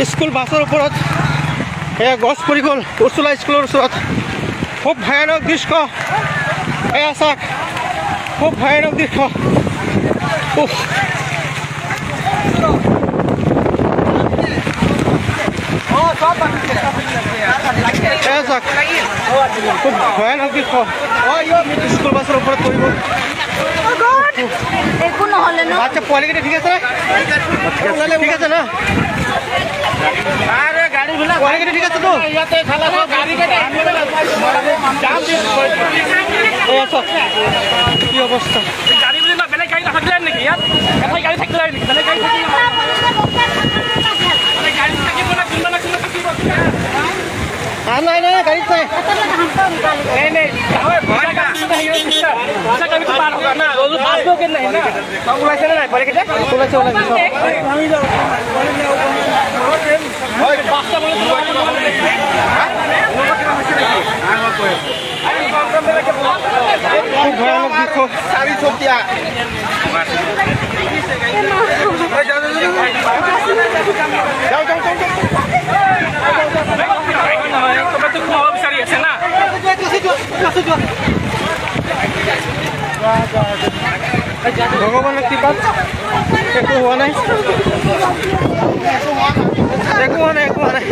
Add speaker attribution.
Speaker 1: School বাছৰ ওপৰত এয়া গছ পৰি গ'ল উৰ্চুলা স্কুলৰ ওচৰত। খুব ভয়ানক দৃশ্য এয়া চাওক, খুব ভয়ানক দৃশ্য। এয়া চাওক, খুব ভয়ানক দৃশ্য। স্কুল বাছৰ ওপৰত পৰি গ'ল।
Speaker 2: একো নহ'লে ন?
Speaker 1: আচ্ছা, পোৱালিকেইটা ঠিক আছে, ঠিক আছে ন? পোৱালিকেইটা ঠিক আছে তো? এয়া চাওক কি অৱস্থা।
Speaker 3: গাড়ী বুলি বেলেগ গাড়ী নাথাকিলে নেকি ইয়াত? এঠাই গাড়ী থাকিলে নেকি? বেলেগ গাড়ী থাকিলে গাড়ী থাকিব না কোনোবা না কোনোবা থাকিব।
Speaker 1: নাই নাই গাড়ীত নাই।
Speaker 3: नहीं नहीं भय का नहीं है सिस्टर ऐसा कभी तो बात ना रोज पास हो के नहीं ना सब उलाइছে না পরে কেটে
Speaker 1: ওলাইছে ওলাইছে সব।
Speaker 3: ওই বাসটা বলে তো
Speaker 1: খুব ভয়ানক দৃশ্য।
Speaker 3: सारी छोटिया जाओ जाओ जाओ তুমি তো খুব বিচাৰি আছে না
Speaker 1: ভগৱানৰ কৃপাত একো হোৱা নাই, একো হোৱা নাই।